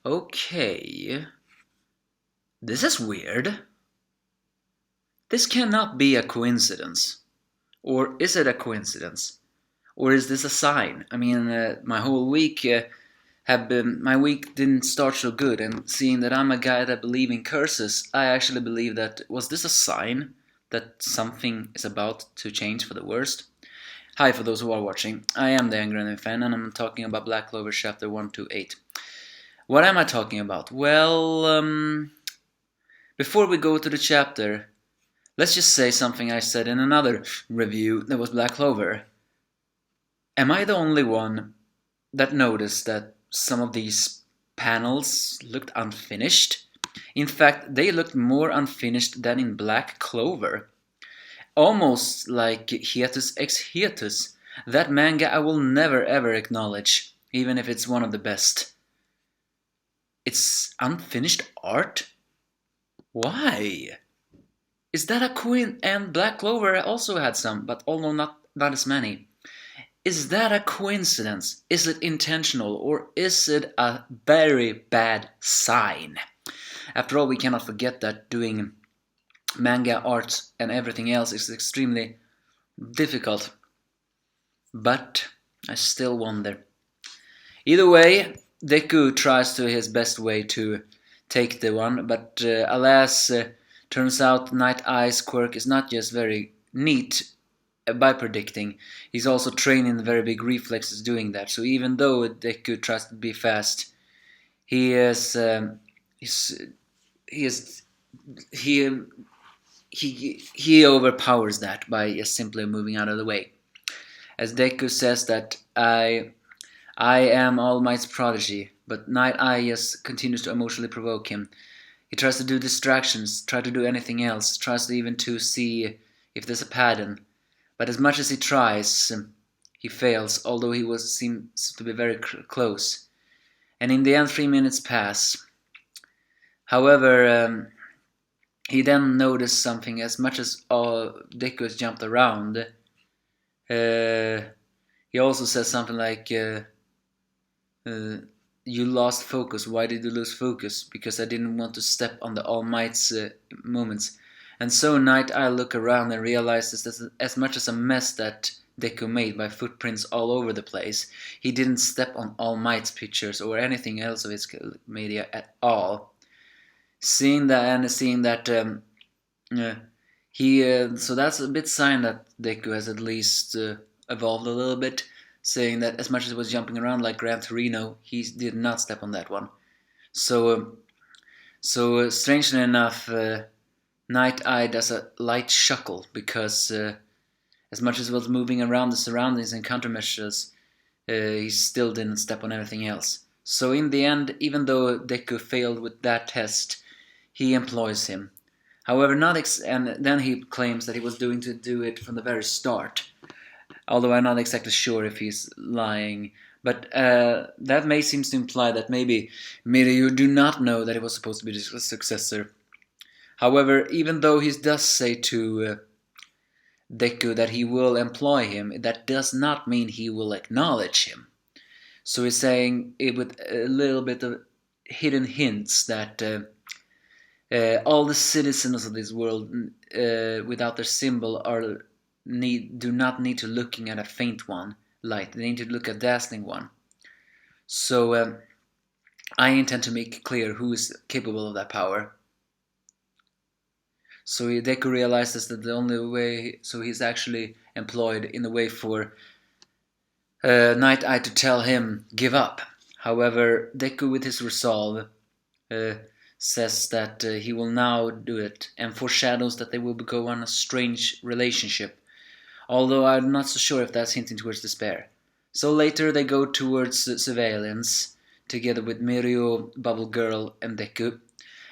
Okay. This is weird. This cannot be a coincidence. Or is it a coincidence? Or is this a sign? I mean, my whole week my week didn't start so good, and seeing that I'm a guy that believes in curses, I actually believe that, was this a sign that something is about to change for the worst? Hi, for those who are watching, I am the Angry Anime Fan, and I'm talking about Black Clover chapter 128. What am I talking about? Well, before we go to the chapter, let's just say something I said in another review that was Black Clover. Am I the only one that noticed that some of these panels looked unfinished? In fact, they looked more unfinished than in Black Clover. Almost like Hiatus x Hiatus, that manga I will never ever acknowledge, even if it's one of the best. It's unfinished art? Why? Is that a coin? And Black Clover also had some, but although not as many. Is that a coincidence? Is it intentional? Or is it a very bad sign? After all, we cannot forget that doing manga art and everything else is extremely difficult. But I still wonder. Either way, Deku tries to his best way to take the one, but alas, turns out Nighteyes' quirk is not just very neat by predicting, he's also trained in very big reflexes doing that. So even though Deku tries to be fast, he overpowers that by just simply moving out of the way. As Deku says that I am All Might's prodigy, but Nighteyes continues to emotionally provoke him. He tries to do distractions, try to do anything else, tries to even to see if there's a pattern. But as much as he tries, he fails, although he seems to be very close. And in the end, 3 minutes pass. However, he then noticed something. As much as Deku has jumped around, he also says something like, you lost focus. Why did you lose focus? Because I didn't want to step on the All Might's movements. And so Nighteye look around and realizes that as much as a mess that Deku made by footprints all over the place, he didn't step on All Might's pictures or anything else of his media at all. Seeing that, so that's a bit sign that Deku has at least evolved a little bit, saying that as much as he was jumping around like Gran Torino, he did not step on that one. So strangely enough, Nighteye does a light chuckle because as much as he was moving around the surroundings and countermeasures, he still didn't step on anything else. So in the end, even though Deku failed with that test, he employs him. However, and then he claims that he was doing to do it from the very start. Although I'm not exactly sure if he's lying. But that may seem to imply that maybe Mirio do not know that he was supposed to be the successor. However, even though he does say to Deku that he will employ him, that does not mean he will acknowledge him. So he's saying it with a little bit of hidden hints that all the citizens of this world, without their symbol, do not need to looking at a faint one light. They need to look at a dazzling one. So I intend to make clear who is capable of that power. So Deku realizes that the only way, so he's actually employed in a way for Nighteye to tell him, give up. However, Deku with his resolve says that he will now do it, and foreshadows that they will go on a strange relationship. Although I'm not so sure if that's hinting towards despair. So later they go towards surveillance, together with Mirio, Bubble Girl, and Deku.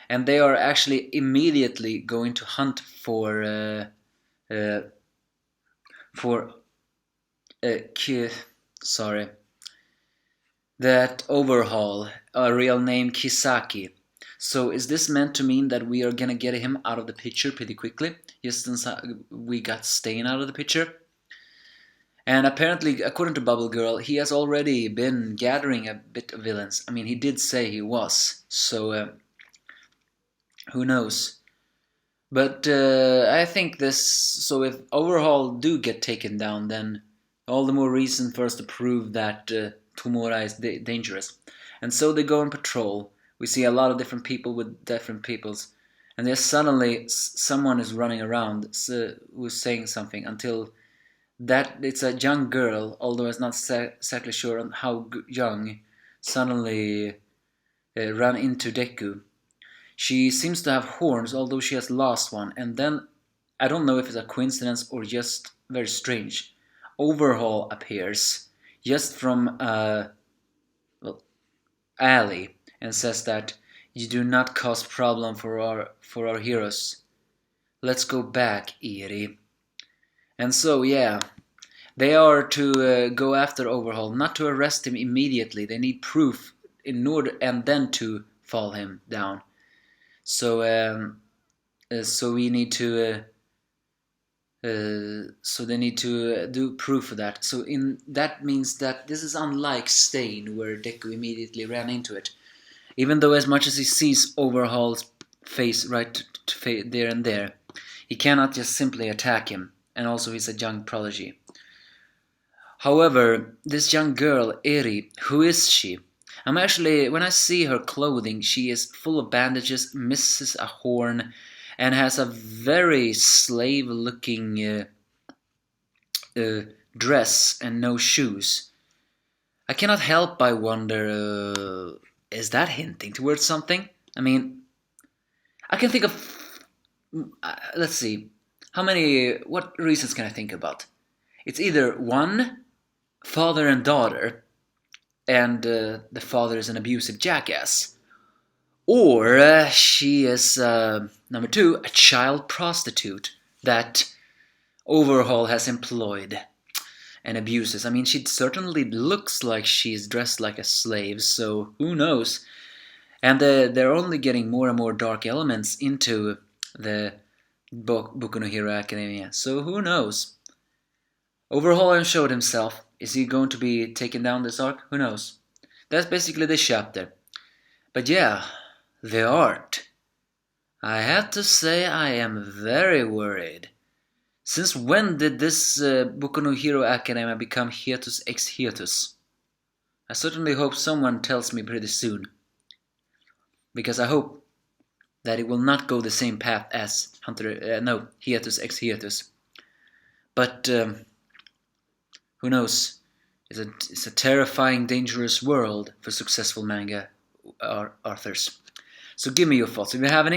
And they are actually immediately going to hunt for that Overhaul, a real name Kisaki. So is this meant to mean that we are gonna get him out of the picture pretty quickly, just since we got Stain out of the picture? And apparently, according to Bubble Girl, he has already been gathering a bit of villains. I mean, he did say he was, so who knows? But I think this. So if Overhaul do get taken down, then all the more reason for us to prove that Tomura is dangerous. And so they go on patrol. We see a lot of different people with different peoples, and then suddenly someone is running around who's saying something until that it's a young girl, although it's not exactly sure on how young, suddenly run into Deku. She seems to have horns, although she has lost one, and then I don't know if it's a coincidence or just very strange. Overhaul appears just from a alley and says that you do not cause problem for our heroes. Let's go back, Eri. And so yeah, they are to go after Overhaul, not to arrest him immediately. They need proof in order, and then to fall him down. So so we need to so they need to do proof of that. So in that means that this is unlike Stain, where Deku immediately ran into it. Even though as much as he sees Overhaul's face right there and there, he cannot just simply attack him. And also he's a young prodigy. However, this young girl, Eri, who is she? I'm actually, when I see her clothing, she is full of bandages, misses a horn, and has a very slave-looking dress and no shoes. I cannot help but wonder, is that hinting towards something? I mean, I can think of, let's see, what reasons can I think about? It's either one, father and daughter, and the father is an abusive jackass. Or she is, number two, a child prostitute that Overhaul has employed and abuses. I mean, she certainly looks like she's dressed like a slave, so who knows? And they're only getting more and more dark elements into the Boku no Hero Academia, so who knows? Overhaul showed himself. Is he going to be taken down this arc? Who knows? That's basically this chapter. But yeah, the art. I have to say I am very worried. Since when did this Boku no Hero Academia become Hiatus x Hiatus? I certainly hope someone tells me pretty soon. Because I hope that it will not go the same path as Hiatus x Hiatus. But who knows? It's a terrifying, dangerous world for successful manga authors. So give me your thoughts if you have any.